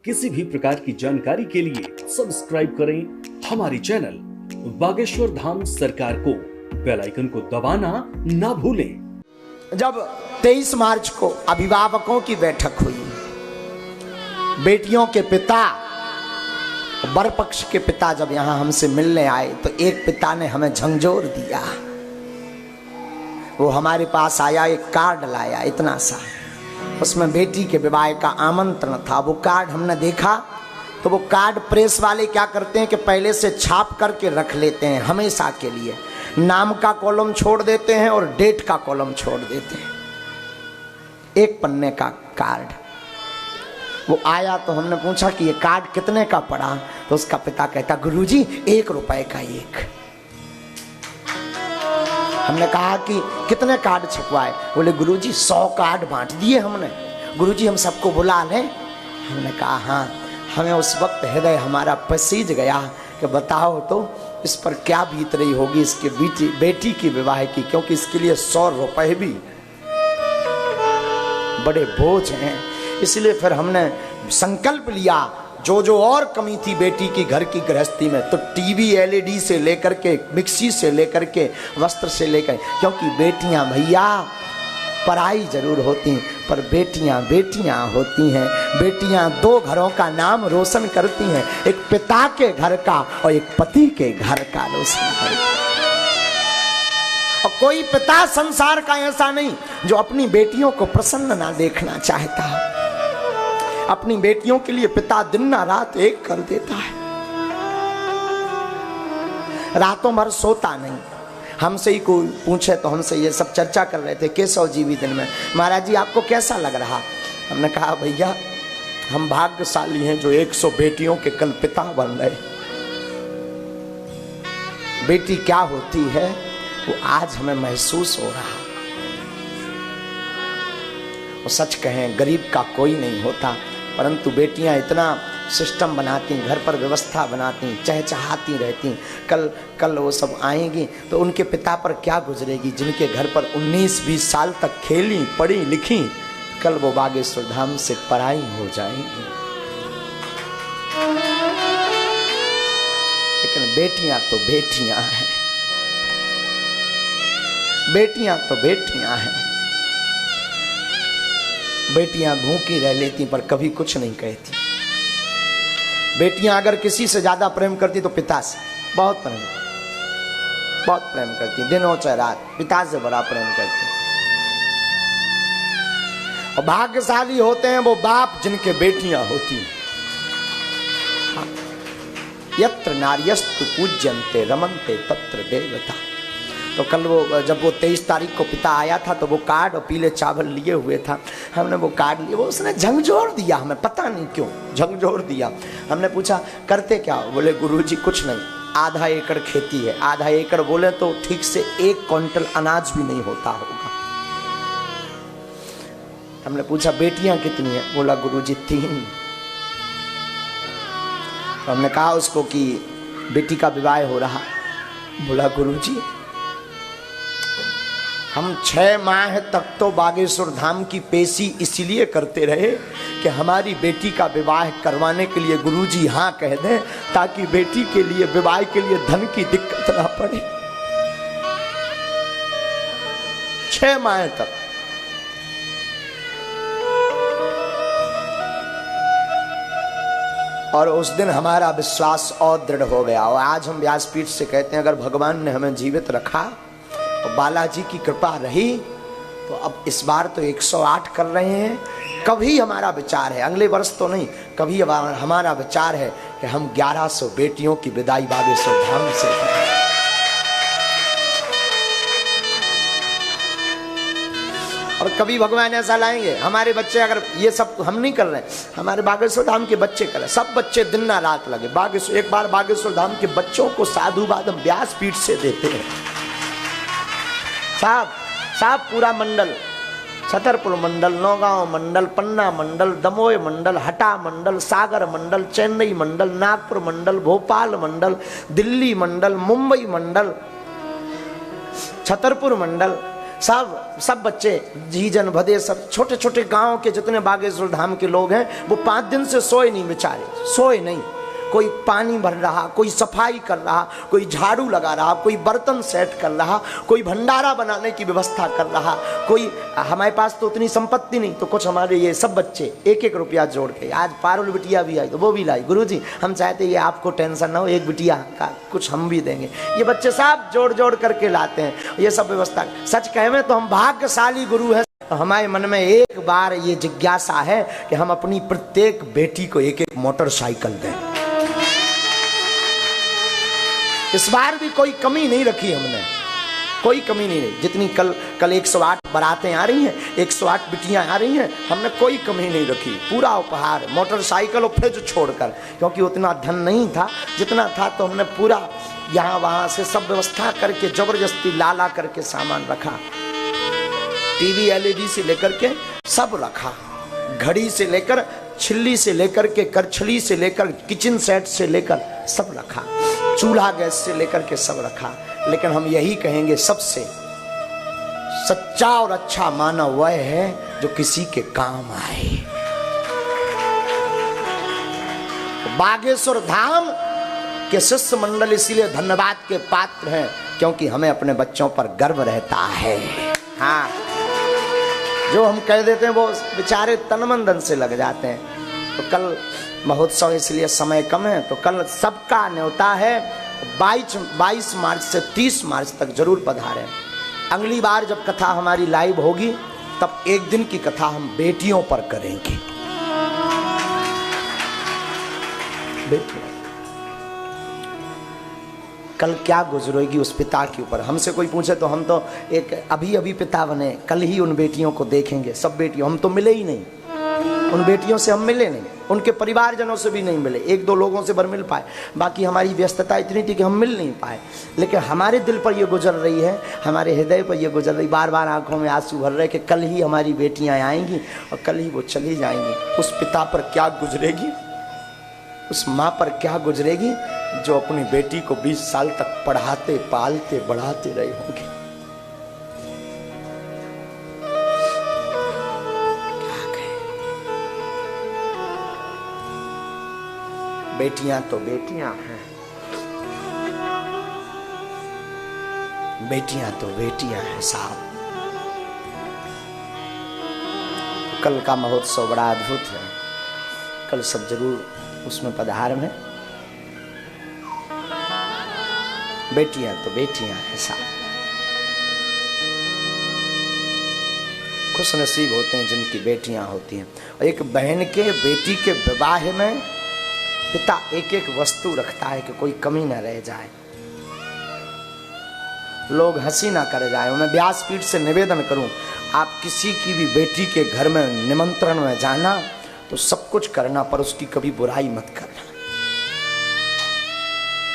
किसी भी प्रकार की जानकारी के लिए सब्सक्राइब करें हमारी चैनल बागेश्वर धाम सरकार को। बेल आइकन को दबाना ना भूलें। जब 23 मार्च को अभिभावकों की बैठक हुई, बेटियों के पिता, वर पक्ष के पिता जब यहां हमसे मिलने आए तो एक पिता ने हमें झंझोर दिया। वो हमारे पास आया, एक कार्ड लाया इतना सा, उसमें बेटी के विवाह का आमंत्रण था। वो कार्ड हमने देखा तो वो कार्ड प्रेस वाले क्या करते हैं कि पहले से छाप करके रख लेते हैं, हमेशा के लिए नाम का कॉलम छोड़ देते हैं और डेट का कॉलम छोड़ देते हैं। एक पन्ने का कार्ड वो आया तो हमने पूछा कि ये कार्ड कितने का पड़ा, तो उसका पिता कहता गुरुजी 1 रुपए का एक। हमने कहा कि कितने कार्ड छपवाए, बोले गुरुजी 100 कार्ड बांट दिए हमने। गुरुजी हम सबको बुला लें? हमने कहा हाँ। हमें उस वक्त हृदय हमारा पसीज गया कि बताओ तो इस पर क्या बीत रही होगी इसके बेटी की विवाह की, क्योंकि इसके लिए 100 रुपए भी बड़े बोझ हैं। इसलिए फिर हमने संकल्प लिया, जो और कमी थी बेटी की घर की गृहस्थी में, तो टीवी एलईडी से लेकर के, मिक्सी से लेकर के, वस्त्र से लेकर, क्योंकि बेटियां भैया पराई जरूर होती पर बेटियां बेटियां होती हैं। बेटियां 2 घरों का नाम रोशन करती हैं, एक पिता के घर का और एक पति के घर का रोशन करती हैं। और कोई पिता संसार का ऐसा नहीं जो अपनी बेटियों को प्रसन्न ना देखना चाहता है। अपनी बेटियों के लिए पिता दिन ना रात एक कर देता है, रातों भर सोता नहीं। हमसे ही कोई पूछे तो हमसे ये सब चर्चा कर रहे थे केशव जी भी दिन में, महाराज जी आपको कैसा लग रहा? हमने कहा भैया हम भाग्यशाली हैं जो 100 बेटियों के कल पिता बन रहे। बेटी क्या होती है वो आज हमें महसूस हो रहा। वो सच कहें गरीब का कोई नहीं होता, परंतु बेटियां इतना सिस्टम बनाती, घर पर व्यवस्था बनाती, चहचहाती रहती। कल वो सब आएंगी तो उनके पिता पर क्या गुजरेगी, जिनके घर पर 19-20 साल तक खेली पढ़ी लिखी, कल वो बागेश्वर धाम से पराई हो जाएंगी। लेकिन बेटियां तो बेटियां हैं, बेटियां तो बेटियां हैं। बेटियां भूखी रह लेती पर कभी कुछ नहीं कहती। बेटियां अगर किसी से ज्यादा प्रेम करती तो पिता से बहुत प्रेम करती, दिनों चाहे रात पिता से बड़ा प्रेम करती। और भाग्यशाली होते हैं वो बाप जिनके बेटियां होती। यत्र नार्यस्तु पूज्यन्ते रमन्ते तत्र देवता। तो कल वो जब वो 23 तारीख को पिता आया था तो वो कार्ड और पीले चावल लिए हुए था। हमने वो कार्ड लिए, वो उसने झंझोर दिया हमें, पता नहीं क्यों झंझोर दिया। हमने पूछा करते क्या? बोले गुरुजी कुछ नहीं, आधा एकड़ खेती है। आधा एकड़ बोले तो ठीक से 1 क्विंटल अनाज भी नहीं होता होगा। हमने पूछा बेटियां कितनी है? बोला गुरुजी 3। तो हमने कहा उसको कि बेटी का विवाह हो रहा। बोला गुरुजी हम 6 माह तक तो बागेश्वर धाम की पेशी इसलिए करते रहे कि हमारी बेटी का विवाह करवाने के लिए गुरुजी हाँ कह दें, ताकि बेटी के लिए विवाह के लिए धन की दिक्कत ना पड़े। 6 माह तक। और उस दिन हमारा विश्वास और दृढ़ हो गया। और आज हम व्यासपीठ से कहते हैं अगर भगवान ने हमें जीवित रखा तो बालाजी की कृपा रही तो अब इस बार तो 108 कर रहे हैं। कभी हमारा विचार है, अगले वर्ष तो नहीं, कभी हमारा विचार है कि हम 1100 बेटियों की विदाई बागेश्वर धाम से करें। और कभी भगवान ऐसा लाएंगे हमारे बच्चे, अगर ये सब हम नहीं कर रहे हैं, हमारे बागेश्वर धाम के बच्चे कर रहे हैं। सब बच्चे दिन ना रात लगे बागेश्वर। एक बार बागेश्वर धाम के बच्चों को साधुवाद हम व्यासपीठ से देते हैं। साहब पूरा मंडल, छतरपुर मंडल, नौगांव मंडल, पन्ना मंडल, दमोह मंडल, हटा मंडल, सागर मंडल, चेन्नई मंडल, नागपुर मंडल, भोपाल मंडल, दिल्ली मंडल, मुंबई मंडल, छतरपुर मंडल, सब बच्चे जीजन भदे सब छोटे छोटे गांव के जितने बागेश्वर धाम के लोग हैं वो 5 दिन से सोए नहीं बेचारे, सोए नहीं। कोई पानी भर रहा, कोई सफाई कर रहा, कोई झाड़ू लगा रहा, कोई बर्तन सेट कर रहा, कोई भंडारा बनाने की व्यवस्था कर रहा, कोई हमारे पास तो उतनी संपत्ति नहीं तो कुछ हमारे ये सब बच्चे 1-1 रुपया जोड़ के, आज पारुल बिटिया भी आई तो वो भी लाई, गुरुजी हम चाहते ये आपको टेंशन ना हो, एक बिटिया का कुछ हम भी देंगे। ये बच्चे सब जोड़ जोड़ करके लाते हैं ये सब व्यवस्था। सच कहें तो हम भाग्यशाली गुरु हैं। हमारे मन में एक बार ये जिज्ञासा है कि हम अपनी प्रत्येक बेटी को 1-1 मोटरसाइकिल दें। इस बार भी कोई कमी नहीं रखी हमने, कोई कमी नहीं रही। जितनी कल 108 बारातें आ रही हैं, 108 बिटियां आ रही हैं, हमने कोई कमी नहीं रखी। पूरा उपहार, मोटरसाइकिल और फ्रिज छोड़कर, क्योंकि उतना धन नहीं था, जितना था तो हमने पूरा यहाँ वहाँ से सब व्यवस्था करके जबरदस्ती ला करके सामान रखा। टीवी LED से लेकर के सब रखा, घड़ी से लेकर छिल्ली से लेकर के करछली से लेकर किचन सेट से लेकर सब रखा, चूल्हा गैस से लेकर के सब रखा। लेकिन हम यही कहेंगे सबसे सच्चा और अच्छा मानव वह है जो किसी के काम आए। बागेश्वर धाम के शिष्य मंडल इसीलिए धन्यवाद के पात्र हैं क्योंकि हमें अपने बच्चों पर गर्व रहता है। हाँ, जो हम कह देते हैं वो बेचारे तन मन धन से लग जाते हैं। तो कल महोत्सव इसलिए समय कम है तो कल सबका न्योता है 22 मार्च से 30 मार्च तक जरूर पधारें। अगली बार जब कथा हमारी लाइव होगी तब 1 दिन की कथा हम बेटियों पर करेंगे। बेटियों कल क्या गुजरेगी उस पिता के ऊपर। हमसे कोई पूछे तो हम तो एक अभी पिता बने, कल ही उन बेटियों को देखेंगे। सब बेटियों, हम तो मिले ही नहीं, उन बेटियों से हम मिले नहीं, उनके परिवारजनों से भी नहीं मिले, 1-2 लोगों से भर मिल पाए। बाकी हमारी व्यस्तता इतनी थी कि हम मिल नहीं पाए। लेकिन हमारे दिल पर ये गुजर रही है, हमारे हृदय पर ये गुजर रही, बार बार आंखों में आंसू भर रहे कि कल ही हमारी बेटियां आएंगी और कल ही वो चली जाएंगी। उस पिता पर क्या गुजरेगी, उस माँ पर क्या गुजरेगी जो अपनी बेटी को 20 साल तक पढ़ाते पालते बढ़ाते रहे होंगे। क्या कहें, बेटियां तो बेटियां हैं, बेटियां तो बेटियां हैं साहब। कल का महोत्सव बड़ा अद्भुत है, कल सब जरूर उसमें पधार में। बेटियां तो बेटियां हैं साहब। खुश नसीब होते हैं जिनकी बेटियां होती हैं। और एक बहन के बेटी के विवाह में पिता 1-1 वस्तु रखता है कि कोई कमी ना रह जाए, लोग हंसी ना कर जाए। मैं व्यासपीठ से निवेदन करूं, आप किसी की भी बेटी के घर में निमंत्रण में जाना तो सब कुछ करना पर उसकी कभी बुराई मत करना।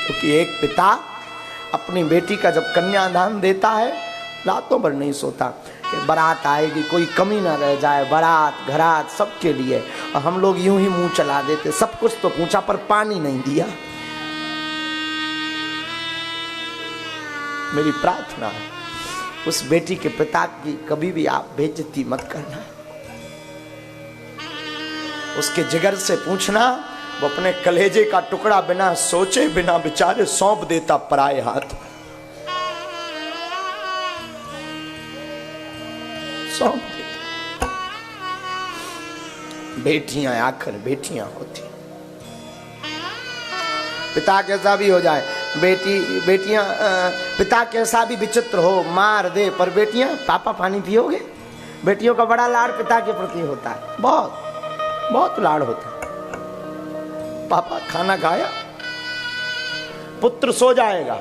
क्योंकि एक पिता अपनी बेटी का जब कन्यादान देता है रातों भर नहीं सोता कि बारात आएगी, कोई कमी ना रह जाए, बारात घरात सबके लिए। और हम लोग यूं ही मुंह चला देते, सब कुछ तो पूछा पर पानी नहीं दिया। मेरी प्रार्थना है उस बेटी के पिता की कभी भी आप बेइज्जती मत करना। उसके जिगर से पूछना, वो अपने कलेजे का टुकड़ा बिना सोचे बिना बेचारे सौंप देता पराए हाथ, सौंप देता। बेटियां आखिर बेटियां होती, पिता कैसा भी हो जाए, बेटियां पिता कैसा भी विचित्र हो मार दे, पर बेटियां पापा पानी पियोगे। बेटियों का बड़ा लाड़ पिता के प्रति होता है, बहुत बहुत लाड़ होता है। पापा खाना खाया, पुत्र सो जाएगा,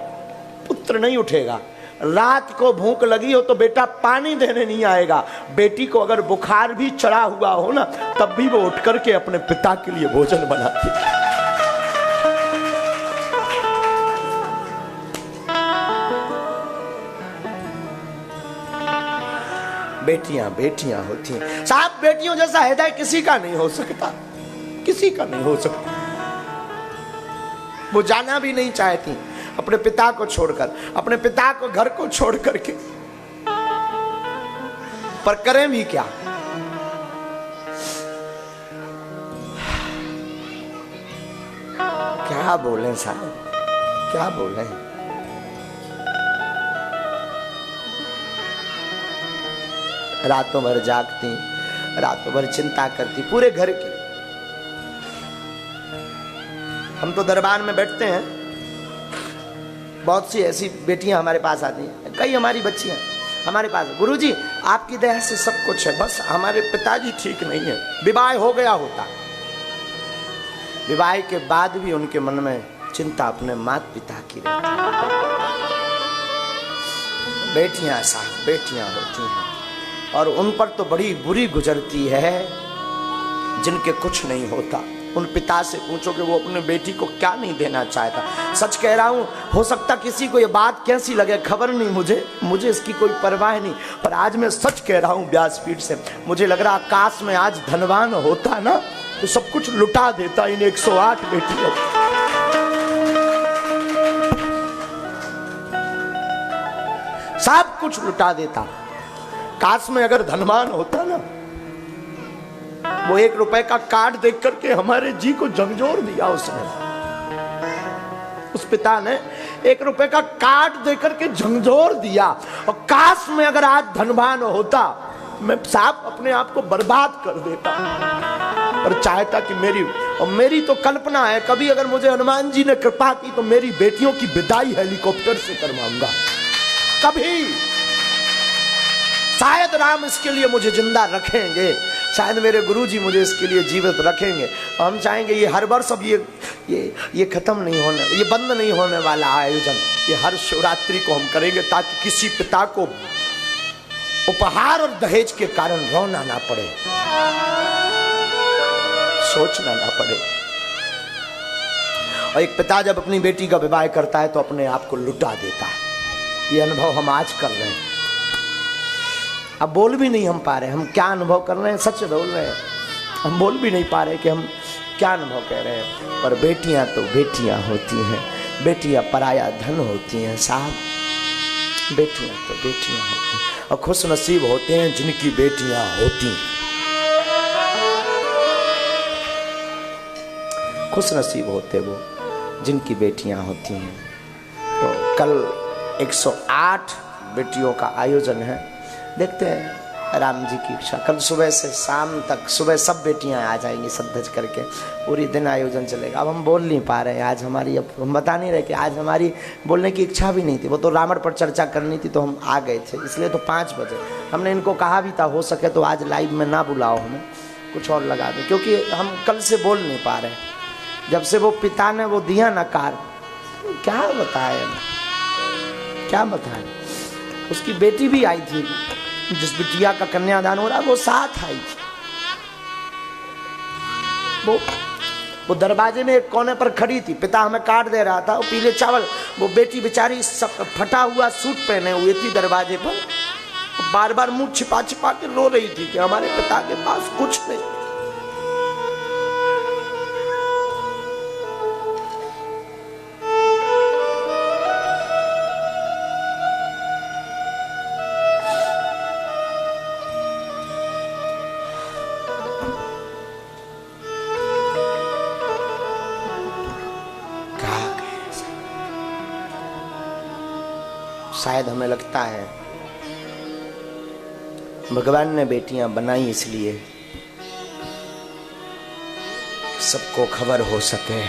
पुत्र नहीं उठेगा। रात को भूख लगी हो तो बेटा पानी देने नहीं आएगा। बेटी को अगर बुखार भी चढ़ा हुआ हो ना तब भी वो उठ करके अपने पिता के लिए भोजन बनाती है। बेटियां बेटियां होती हैं साहब। बेटियों जैसा हृदय किसी का नहीं हो सकता, किसी का नहीं हो सकता। वो जाना भी नहीं चाहती अपने पिता को छोड़कर, अपने पिता को घर को छोड़ करके। पर करें भी क्या। क्या बोलें साहब, क्या बोलें। रातों भर जागती, रातों भर चिंता करती पूरे घर की। हम तो दरबार में बैठते हैं, बहुत सी ऐसी बेटियां हमारे पास आती हैं, कई हमारी बच्चियां हमारे पास, गुरुजी आपकी दया से सब कुछ है, बस हमारे पिताजी ठीक नहीं है। विवाह हो गया होता, विवाह के बाद भी उनके मन में चिंता अपने माता पिता की रहती है। बेटियां साहब बेटियां होती हैं और उन पर तो बड़ी बुरी गुजरती है जिनके कुछ नहीं होता। उन पिता से पूछो कि वो अपने बेटी को क्या नहीं देना चाहता। सच कह रहा हूं, हो सकता किसी को ये बात कैसी लगे खबर नहीं, मुझे इसकी कोई परवाह नहीं, पर आज मैं सच कह रहा हूं व्यासपीठ से, मुझे लग रहा काश में आज धनवान होता ना तो सब कुछ लुटा देता इन 108 बेटियों। सब कुछ लुटा देता। काश में अगर धनवान होता ना, वो 1 रुपए का कार्ड देख करके हमारे जी को झंझोर दिया उसने। उस पिता ने 1 रुपए का कार्ड देख करके झंझोर दिया। और काश में अगर आज धनवान होता, मैं साहब अपने आप को बर्बाद कर देता, पर चाहता कि मेरी तो कल्पना है, कभी अगर मुझे हनुमान जी ने कृपा की तो मेरी बेटियों की विदाई हेलीकॉप्टर से करवाऊंगा। कभी शायद राम इसके लिए मुझे जिंदा रखेंगे, शायद मेरे गुरुजी मुझे इसके लिए जीवित रखेंगे। हम चाहेंगे ये हर वर्ष अब ये खत्म नहीं होने, ये बंद नहीं होने वाला आयोजन, ये हर शिवरात्रि को हम करेंगे ताकि किसी पिता को उपहार और दहेज के कारण रोना ना पड़े, सोचना ना पड़े। और एक पिता जब अपनी बेटी का विवाह करता है तो अपने आप को लुटा देता है। ये अनुभव हम आज कर रहे हैं। अब बोल भी नहीं हम पा रहे हम क्या अनुभव कर रहे हैं, सच बोल रहे हैं, हम बोल भी नहीं पा रहे कि हम क्या अनुभव कह रहे हैं। पर बेटियां तो बेटियां होती हैं, बेटियां पराया धन होती हैं साहब, बेटियां तो बेटियां होती हैं। और खुश नसीब होते हैं जिनकी बेटियां होती हैं, खुश नसीब होते वो जिनकी बेटियां होती हैं। तो कल 108 बेटियों का आयोजन है, देखते हैं राम जी की इच्छा। कल सुबह से शाम तक, सुबह सब बेटियां आ जाएंगी सज करके, पूरी दिन आयोजन चलेगा। अब हम बोल नहीं पा रहे हैं आज हमारी, अब हम बता नहीं रहे कि आज हमारी बोलने की इच्छा भी नहीं थी। वो तो रावण पर चर्चा करनी थी तो हम आ गए थे, इसलिए तो 5 बजे हमने इनको कहा भी था हो सके तो आज लाइव में ना बुलाओ, हमें कुछ और लगा दे, क्योंकि हम कल से बोल नहीं पा रहे। जब से वो पिता ने वो दिया ना कार, क्या बताए क्या बताए। उसकी बेटी भी आई थी, जिस बिटिया का कन्यादान हो रहा वो साथ आई थी। वो दरवाजे में एक कोने पर खड़ी थी, पिता हमें कार्ड दे रहा था, वो पीले चावल, वो बेटी बेचारी सब फटा हुआ सूट पहने हुई थी दरवाजे पर, बार बार मुंह छिपा छिपा के रो रही थी कि हमारे पिता के पास कुछ नहीं। शायद हमें लगता है भगवान ने बेटियां बनाई इसलिए सबको खबर हो सके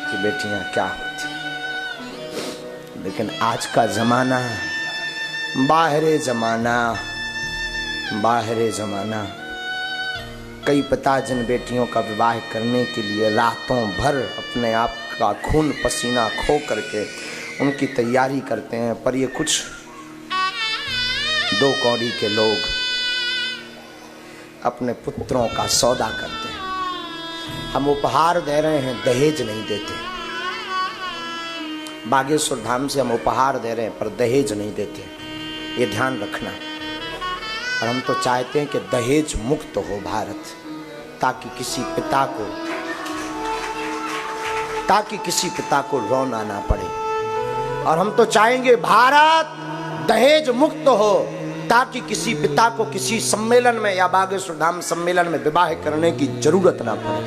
कि बेटियां क्या होती। लेकिन आज का जमाना बाहरे जमाना, कई पिता जिन बेटियों का विवाह करने के लिए रातों भर अपने आप का खून पसीना खो करके उनकी तैयारी करते हैं, पर ये कुछ 2 कौड़ी के लोग अपने पुत्रों का सौदा करते हैं। हम उपहार दे रहे हैं, दहेज नहीं देते। बागेश्वर धाम से हम उपहार दे रहे हैं पर दहेज नहीं देते, ये ध्यान रखना। और हम तो चाहते हैं कि दहेज मुक्त हो भारत, ताकि किसी पिता को रोना ना पड़े। और हम तो चाहेंगे भारत दहेज मुक्त हो, ताकि किसी पिता को किसी सम्मेलन में या बागेश्वर धाम सम्मेलन में विवाह करने की जरूरत ना पड़े।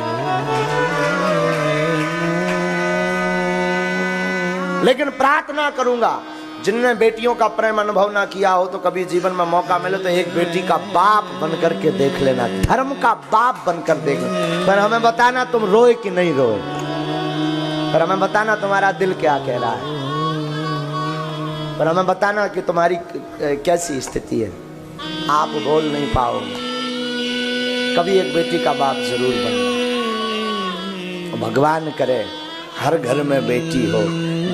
लेकिन प्रार्थना करूंगा, जिनने बेटियों का प्रेम अनुभव ना किया हो तो कभी जीवन में मौका मिले तो एक बेटी का बाप बनकर के देख लेना, धर्म का बाप बनकर देख लेना। पर हमें बताना तुम रोए कि नहीं रोए, पर हमें बताना तुम्हारा दिल क्या कह रहा है, पर हमें बताना कि तुम्हारी कैसी स्थिति है। आप बोल नहीं पाओगे, कभी एक बेटी का बाप जरूर बनना। भगवान करे हर घर में बेटी हो,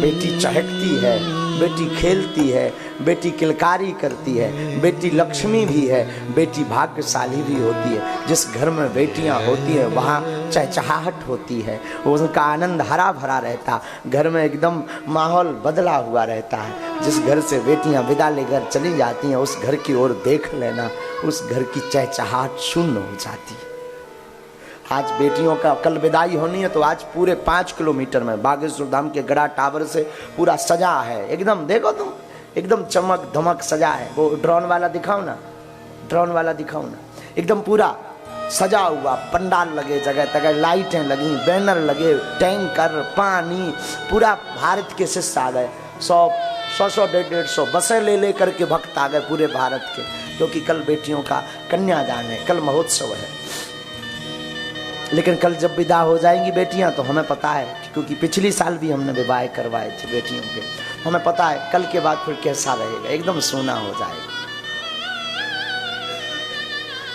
बेटी चहकती है, बेटी खेलती है, बेटी किलकारी करती है, बेटी लक्ष्मी भी है, बेटी भाग्यशाली भी होती है। जिस घर में बेटियां होती हैं वहाँ चहचहाहट होती है, उनका आनंद हरा भरा रहता, घर में एकदम माहौल बदला हुआ रहता है। जिस घर से बेटियां विदा लेकर चली जाती हैं उस घर की ओर देख लेना, उस घर की चहचहाहट शून्य हो जाती है। आज बेटियों का कल विदाई होनी है तो आज पूरे 5 किलोमीटर में बागेश्वर धाम के गड़ा टावर से पूरा सजा है एकदम, देखो तुम एकदम चमक धमक सजा है। वो ड्रोन वाला दिखाओ ना, ड्रोन वाला दिखाओ ना, एकदम पूरा सजा हुआ, पंडाल लगे जगह जगह, लाइटें लगी, बैनर लगे, टैंकर, पानी, पूरा भारत के शिष्य आ गए। 100, 150 बसें ले करके भक्त आ गए पूरे भारत के, क्योंकि कल बेटियों का कन्यादान है, कल महोत्सव है। लेकिन कल जब विदा हो जाएंगी बेटियां तो हमें पता है, क्योंकि पिछली साल भी हमने विवाह करवाए थे बेटियों के, हमें पता है कल के बाद फिर कैसा रहेगा, एकदम सोना हो जाएगा।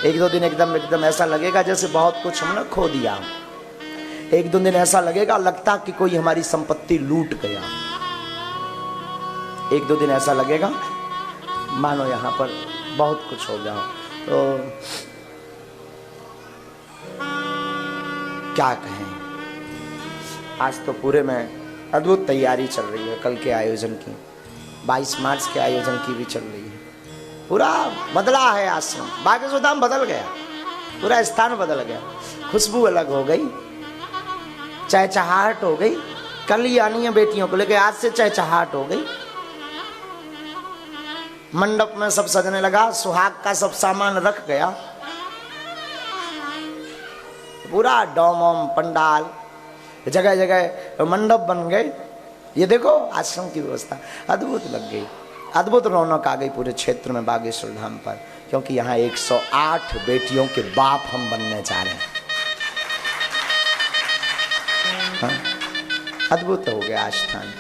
1-2 दिन एकदम ऐसा लगेगा जैसे बहुत कुछ हमने खो दिया। 1-2 दिन ऐसा लगेगा लगता कि कोई हमारी संपत्ति लूट गया। 1-2 दिन ऐसा लगेगा मानो यहाँ पर बहुत कुछ हो गया। तो क्या कहें, आज तो पूरे में अद्भुत तैयारी चल रही है कल के आयोजन की, 22 मार्च के आयोजन की भी चल रही है। पूरा बदला है आश्रम, बागेश्वर धाम बदल गया, पूरा स्थान बदल गया, खुशबू अलग हो गई, चहचहाहट हो गई। कल ही आनी है बेटियों को लेके, आज से चहचहाहट हो गई। मंडप में सब सजने लगा, सुहाग का सब सामान रख गया, पूरा डोम पंडाल जगह जगह मंडप बन गए। ये देखो आश्रम की व्यवस्था अद्भुत लग गई, अद्भुत रौनक आ गई पूरे क्षेत्र में बागेश्वर धाम पर, क्योंकि यहाँ 108 बेटियों के बाप हम बनने जा रहे हैं। हाँ? अद्भुत हो गया आस्थान।